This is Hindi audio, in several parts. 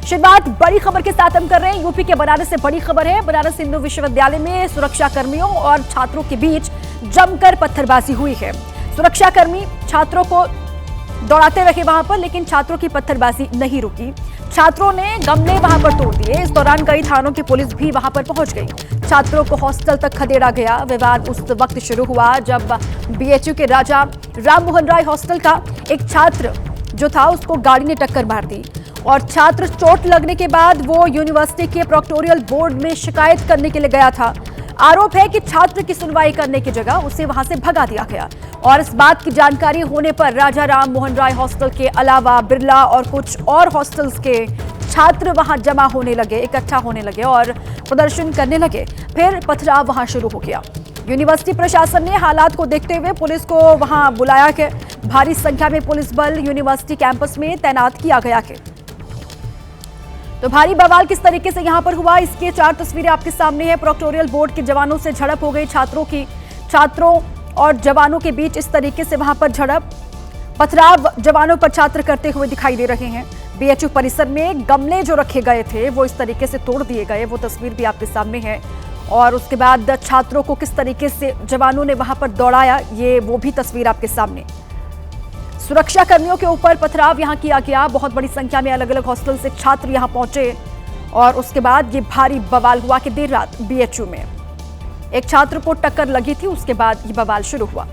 शुरुआत बड़ी खबर के साथ हम कर रहे हैं। यूपी के बनारस से बड़ी खबर है। बनारस हिंदू विश्वविद्यालय में सुरक्षा कर्मियों और छात्रों के बीच जमकर पत्थरबाजी हुई है। सुरक्षाकर्मी छात्रों को दौड़ाते रहे वहां पर, लेकिन छात्रों की पत्थरबाजी नहीं रुकी। छात्रों ने गमले वहां पर तोड़ दिए। इस दौरान कई थानों की पुलिस भी वहां पर पहुंच गई। छात्रों को हॉस्टल तक खदेड़ा गया। विवाद उस वक्त शुरू हुआ जब बीएचयू के राजा राम मोहन राय हॉस्टल का एक छात्र जो था उसको गाड़ी ने टक्कर मार दी और छात्र चोट लगने के बाद वो यूनिवर्सिटी के प्रोक्टोरियल बोर्ड में शिकायत करने के लिए गया था। आरोप है कि छात्र की सुनवाई करने की जगह उसे वहां से भगा दिया गया और इस बात की जानकारी होने पर राजा राम मोहन राय हॉस्टल के अलावा बिरला और कुछ और हॉस्टल्स के छात्र वहां जमा होने लगे, इकट्ठा होने लगे और प्रदर्शन करने लगे। फिर पथराव वहां शुरू हो गया। यूनिवर्सिटी प्रशासन ने हालात को देखते हुए पुलिस को वहां बुलाया कि भारी संख्या में पुलिस बल यूनिवर्सिटी कैंपस में तैनात किया गया है। तो भारी बवाल किस तरीके से यहां पर हुआ, इसके 4 तस्वीरें आपके सामने है। प्रोक्टोरियल बोर्ड के जवानों से झड़प हो गई छात्रों और जवानों के बीच इस तरीके से वहां पर झड़प, पथराव जवानों पर छात्र करते हुए दिखाई दे रहे हैं। बीएचयू परिसर में गमले जो रखे गए थे वो इस तरीके से तोड़ दिए गए, वो तस्वीर भी आपके सामने है। और उसके बाद छात्रों को किस तरीके से जवानों ने वहां पर दौड़ाया, ये वो भी तस्वीर आपके सामने। सुरक्षा कर्मियों के ऊपर पथराव यहां किया गया। बहुत बड़ी संख्या में अलग अलग हॉस्टल से छात्र यहां पहुंचे और उसके बाद ये भारी बवाल हुआ कि देर रात बीएचयू में एक छात्र को टक्कर लगी थी। उसके बाद ये बवाल शुरू हुआ।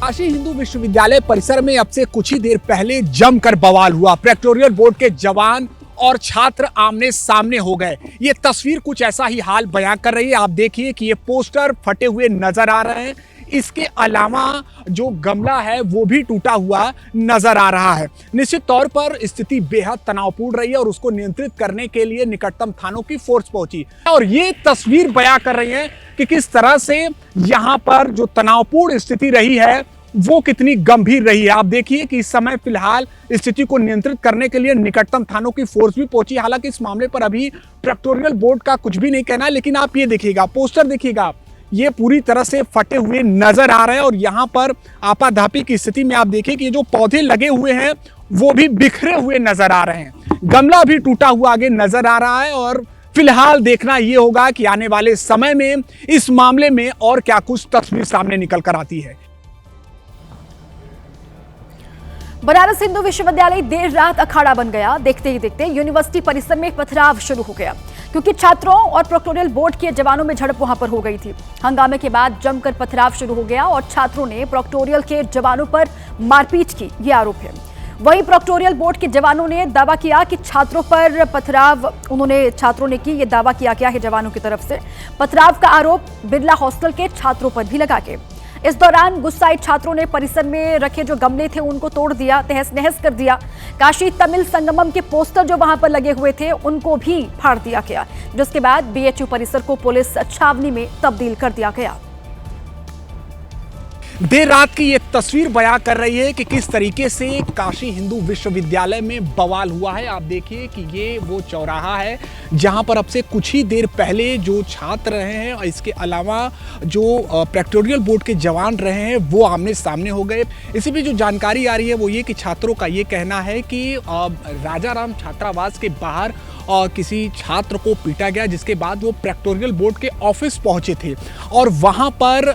काशी हिंदू विश्वविद्यालय परिसर में अब से कुछ ही देर पहले जमकर बवाल हुआ। प्रोक्टोरियल बोर्ड के जवान और छात्र आमने सामने हो गए। ये तस्वीर कुछ ऐसा ही हाल बयां कर रही है। आप देखिए कि ये पोस्टर फटे हुए नजर आ रहे हैं। इसके अलावा जो गमला है वो भी टूटा हुआ नजर आ रहा है। निश्चित तौर पर स्थिति बेहद तनावपूर्ण रही है और उसको नियंत्रित करने के लिए निकटतम थानों की फोर्स पहुंची और ये तस्वीर बयां कर रही है कि किस तरह से यहां पर जो तनावपूर्ण स्थिति रही है वो कितनी गंभीर रही है। आप देखिए कि इस समय फिलहाल स्थिति को नियंत्रित करने के लिए निकटतम थानों की फोर्स भी पहुंची। हालांकि इस मामले पर अभी प्रोक्टोरियल बोर्ड का कुछ भी नहीं कहना है, लेकिन आप ये देखिएगा, पोस्टर देखिएगा, ये पूरी तरह से फटे हुए नजर आ रहे हैं और यहाँ पर आपाधापी की स्थिति में आप देखिए कि ये जो पौधे लगे हुए हैं वो भी बिखरे हुए नजर आ रहे हैं। गमला भी टूटा हुआ आगे नजर आ रहा है और फिलहाल देखना ये होगा कि आने वाले समय में इस मामले में और क्या कुछ तस्वीर सामने निकल कर आती है। बनारस हिंदू विश्वविद्यालय देर रात अखाड़ा बन गया। देखते ही देखते यूनिवर्सिटी परिसर में पथराव शुरू हो गया क्योंकि छात्रों और प्रोक्टोरियल बोर्ड के जवानों में झड़प वहां पर हो गई थी। हंगामे के बाद जमकर पथराव शुरू हो गया और छात्रों ने प्रोक्टोरियल के जवानों पर मारपीट की, ये आरोप है। वहीं प्रोक्टोरियल बोर्ड के जवानों ने दावा किया कि छात्रों पर पथराव छात्रों ने की, ये दावा किया गया है जवानों की तरफ से। पथराव का आरोप बिरला हॉस्टल के छात्रों पर भी लगा के इस दौरान गुस्साए छात्रों ने परिसर में रखे जो गमले थे उनको तोड़ दिया, तहस नहस कर दिया। काशी तमिल संगमम के पोस्टर जो वहां पर लगे हुए थे उनको भी फाड़ दिया गया, जिसके बाद बीएचयू परिसर को पुलिस छावनी में तब्दील कर दिया गया। देर रात की ये तस्वीर बयां कर रही है कि किस तरीके से काशी हिंदू विश्वविद्यालय में बवाल हुआ है। आप देखिए कि ये वो चौराहा है जहां पर अब से कुछ ही देर पहले जो छात्र रहे हैं और इसके अलावा जो प्रोक्टोरियल बोर्ड के जवान रहे हैं वो आमने सामने हो गए। इसी भी जो जानकारी आ रही है वो ये कि छात्रों का ये कहना है कि राजा राम छात्रावास के बाहर किसी छात्र को पीटा गया, जिसके बाद वो प्रोक्टोरियल बोर्ड के ऑफिस पहुंचे थे और वहां पर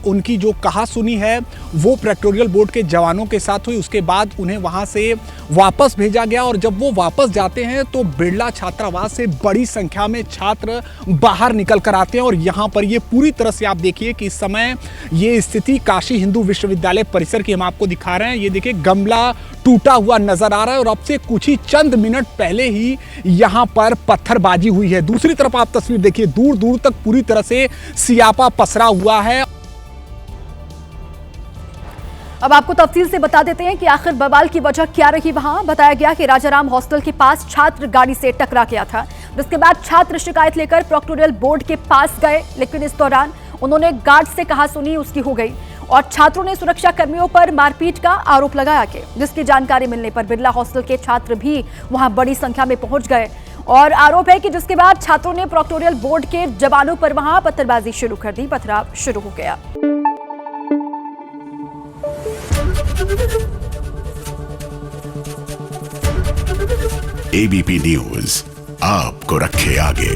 उनकी जो कहासुनी है वो प्रोक्टोरियल बोर्ड के जवानों के साथ हुई। उसके बाद उन्हें वहां से वापस भेजा गया और जब वो वापस जाते हैं तो बिरला छात्रावास से बड़ी संख्या में छात्र बाहर निकल कर आते हैं और यहाँ पर ये पूरी तरह से आप देखिए कि इस समय ये स्थिति काशी हिंदू विश्वविद्यालय परिसर की हम आपको दिखा रहे हैं। ये देखिए गमला टूटा हुआ नजर आ रहा है और अब से कुछ ही चंद मिनट पहले ही यहाँ पर पत्थरबाजी हुई है। दूसरी तरफ आप तस्वीर देखिए, दूर दूर तक पूरी तरह से सियापा पसरा हुआ है। अब आपको तफसील से बता देते हैं कि आखिर बवाल की वजह क्या रही। वहां बताया गया कि राजाराम हॉस्टल के पास छात्र गाड़ी से टकरा गया था, जिसके बाद छात्र शिकायत लेकर प्रोक्टोरियल बोर्ड के पास गए, लेकिन इस दौरान उन्होंने गार्ड से कहासुनी उसकी हो गई और छात्रों ने सुरक्षा कर्मियों पर मारपीट का आरोप लगाया कि जिसकी जानकारी मिलने पर बिरला हॉस्टल के छात्र भी वहां बड़ी संख्या में पहुंच गए और आरोप है कि जिसके बाद छात्रों ने प्रोक्टोरियल बोर्ड के जवानों पर वहां पत्थरबाजी शुरू कर दी। पथराव शुरू हो गया। Thank you. एबीपी न्यूज आपको रखे आगे।